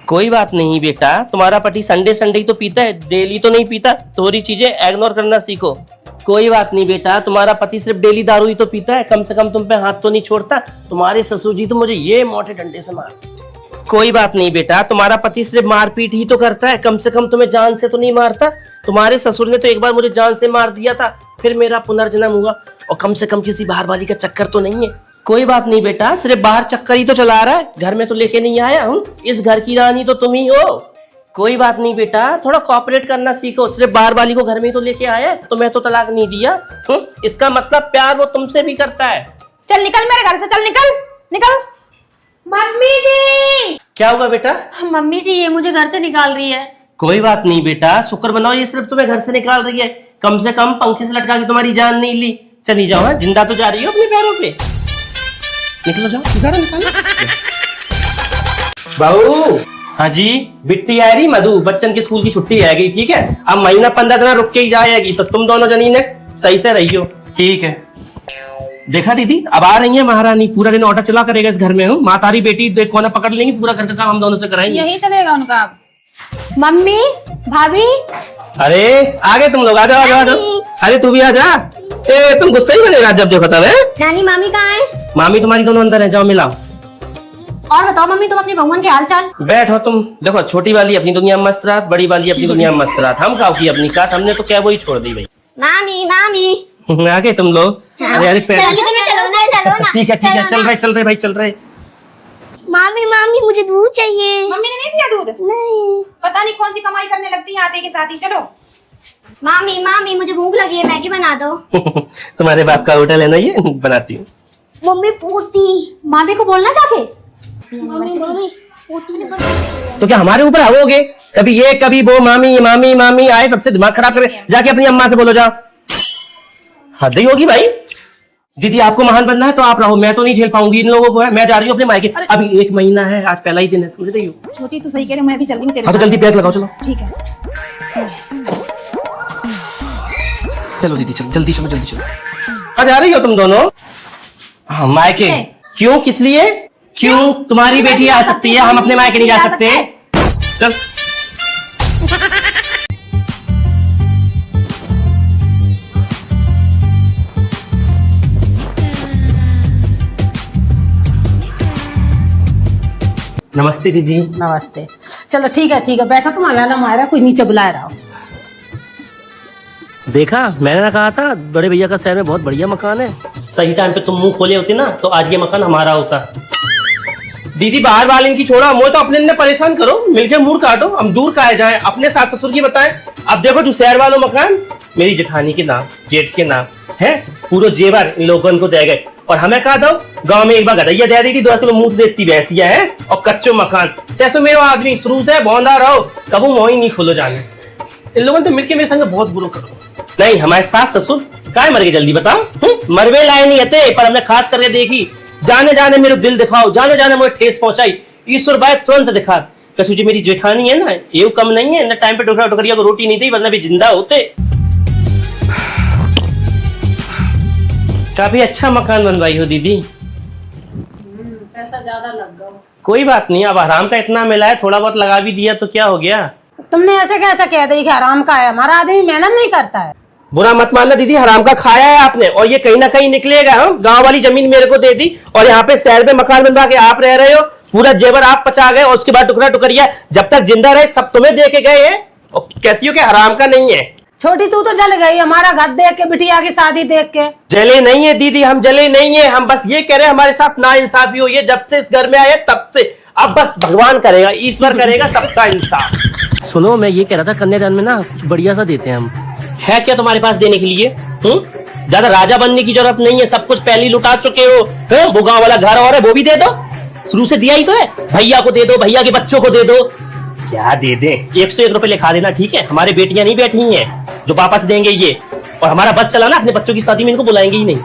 कोई बात नहीं बेटा, तुम्हारा पति संडे संडे ही तो पीता है, डेली तो नहीं पीता। थोड़ी चीजें इग्नोर करना सीखो। कोई बात नहीं बेटा, तुम्हारा पति सिर्फ डेली दारू ही तो पीता है, कम से कम तुम पे हाथ तो नहीं छोड़ता। तुम्हारे ससुर जी तो मुझे ये मोटे डंडे से मारते। कोई बात नहीं बेटा, तुम्हारा पति सिर्फ मारपीट ही तो करता है, कम से कम तुम्हें जान से तो नहीं मारता। तुम्हारे ससुर ने तो एक बार मुझे जान से मार दिया था, फिर मेरा पुनर्जन्म हुआ, और कम से कम किसी बाहर वाली का चक्कर तो नहीं है। कोई बात नहीं बेटा, सिर्फ बाहर चक्कर ही तो चला रहा है, घर में तो लेके नहीं आया हूँ। इस घर की रानी तो तुम ही हो। कोई बात नहीं बेटा, थोड़ा कोऑपरेट करना सीखो। सिर्फ बाहर वाली को घर में ही तो लेके आया है, तुम्हें तो तलाक नहीं दिया। इसका मतलब प्यार वो तुमसे भी करता है। चल निकल मेरे घर से, चल निकल निकल। मम्मी जी। क्या हुआ बेटा? मम्मी जी ये मुझे घर से निकाल रही है। कोई बात नहीं बेटा, शुक्र मनाओ ये सिर्फ तुम्हें घर से निकाल रही है। कम से कम पंखे से लटका के तुम्हारी जान नहीं ली। चली जाओ, जिंदा तो जा रही हो अपने पैरों पे। निकलो जाओ, निकालो। बाबू। हाँ जी, बिट्टी आ रही, मधु बच्चन के स्कूल की छुट्टी आ गई, ठीक है। अब महीना 15 दिन रुक के ही जाएगी, तो तुम दोनों जनी ने सही से रही हो, ठीक है। देखा दीदी, अब आ रही है महारानी, पूरा दिन ऑटो चला करेगा इस घर में। हूँ माँ तारी बेटी देख कोना पकड़ लेंगी, पूरा घर का काम हम दोनों से कराएंगे। यही चलेगा उनका। मम्मी, भाभी। अरे आ गए तुम लोग, आ जाओ आ जाओ। अरे तू भी आ जा। ए तुम गुस्सा ही बनेगा जब देखो तब। नानी मामी कहाँ है? मामी तुम्हारी दोनों अंदर है, जाओ मिलाओ। और बताओ मम्मी, तुम अपनी बहुवन के हाल चाल। बैठो तुम। देखो छोटी वाली अपनी दुनिया में मस्त रात, बड़ी वाली अपनी दुनिया में मस्त रात। हम खाओ की अपनी काट, हमने तो क्या वही छोड़ दी भाई। मामी मामी आ गए तुम लोग। अरे अरे चलो ना। ठीक है चल रहे भाई, चल रहे। मामी मामी मुझे दूध चाहिए। मम्मी ने नहीं दिया दूध? नहीं। पता नहीं कौन सी कमाई करने लगती है आते के साथ ही। चलो। मामी मामी मुझे भूख लगी है, मैगी बना दो। तुम्हारे बाप का होटल है ना, ये बनाती हूँ। मम्मी पोती। मामी को बोलना जाके। मम्मी पोती। तो क्या हमारे ऊपर आओगे? कभी ये कभी वो, मामी मामी मामी आए तब से दिमाग खराब करे। जाके अपनी अम्मा से बोलो, जाओ। हद ही होगी भाई। दीदी आपको महान बनना है तो आप रहो, मैं तो नहीं झेल पाऊंगी इन लोगों को। है मैं जा रही हूँ अपने मायके। अभी 1 महीना है, आज पहला ही दिन है, समझ रही हो। छोटी तू सही कह रही, मैं भी चल रही हूँ तेरे हाँ तो जल्दी पैक लगाओ, चलो। ठीक है। चलो दीदी चलो, जल्दी चलो। आज आ रही हो तुम दोनों? हाँ मायके। क्यों, किस लिए? क्यों तुम्हारी बेटी आ सकती है, हम अपने मायके नहीं जा सकते? चल। नमस्ते दीदी। नमस्ते। चलो ठीक है बैठो, तुम हमारा कोई नीचे बुला रहा हो। देखा, मैंने ना कहा था बड़े भैया का शहर में बहुत बढ़िया मकान है। सही टाइम पे तुम मुंह खोले होते ना तो आज ये मकान हमारा होता। दीदी बाहर वाले इनकी छोड़ा, मुझे तो अपने ने परेशान करो, मिलके मूड काटो, हम दूर काहे जाए, अपने सास ससुर की बताएं। अब देखो जो शहर वालों मकान मेरी जेठानी के नाम, जेठ के नाम है, पूरा जेवर इन लोगों को दे गए। और हमें कहा दो, गांव में एक बार गदैया दे दी थी, 2 किलो मुंह देती भैंसिया है, और कच्चो मकान। तैसो मेरे आदमी शुरू से बौंदा रहो, कबू मोही नहीं खोलो जाने। इन लोगों ने तो मिलके मेरे संग बहुत बुरा करो। नहीं हमारे सास ससुर काय मर गए जल्दी बताओ। मरवे लाए नहीं हते, पर हमने खास करके देखी। जाने जाने मेरे दिल दिखाओ, जाने जाने मुझे ठेस पहुंचाई। ईश्वर भाई तुरंत दिखा कसू जी मेरी जेठानी है ना, ये कम नहीं है ना, टाइम पे टुकड़िया को रोटी नहीं दी, वरना भी जिंदा होते। काफी अच्छा मकान बनवाई हो दीदी। पैसा ज्यादा लग गया। कोई बात नहीं, अब आराम का इतना मिला है, थोड़ा बहुत लगा भी दिया तो क्या हो गया। तुमने ऐसे कैसे कह दी कि हराम का है? हमारा आदमी मेहनत नहीं करता है। बुरा मत मानना दीदी, हराम का खाया है आपने, और ये कहीं ना कहीं निकलेगा। हम गांव वाली जमीन मेरे को दे दी, और यहाँ पे शहर में मकान बनवा के आप रह रहे हो, पूरा जेवर आप पचा गए, और उसके बाद टुकड़ा टुकड़िया जब तक जिंदा रहे सब तुम्हें दे के गए हैं, और कहती हो कि हराम का नहीं है। छोटी तू तो जल गई हमारा घर देख के, बिटिया की शादी देख के। जले नहीं है दीदी, हम जले नहीं है, हम बस ये कह रहे हैं हमारे साथ ना इंसाफी हुई है जब से इस घर में आए तब से। अब बस भगवान करेगा, ईश्वर करेगा सबका इंसाफ। सुनो मैं ये कह रहा था, कन्यादान में ना कुछ बढ़िया सा देते हैं हम। है क्या तुम्हारे पास देने के लिए? ज्यादा राजा बनने की जरूरत नहीं है, सब कुछ पहले ही लुटा चुके हो। वो गांव वाला घर और है वो भी दे दो, शुरू से दिया ही तो है। भैया को दे दो, भैया के बच्चों को दे दो, क्या दे दे। 101 रुपए लिखा देना, ठीक है। हमारे बेटियां नहीं बैठी हैं जो पापा से देंगे ये, और हमारा बस चला ना, अपने बच्चों की शादी में इनको बुलाएंगे ही नहीं।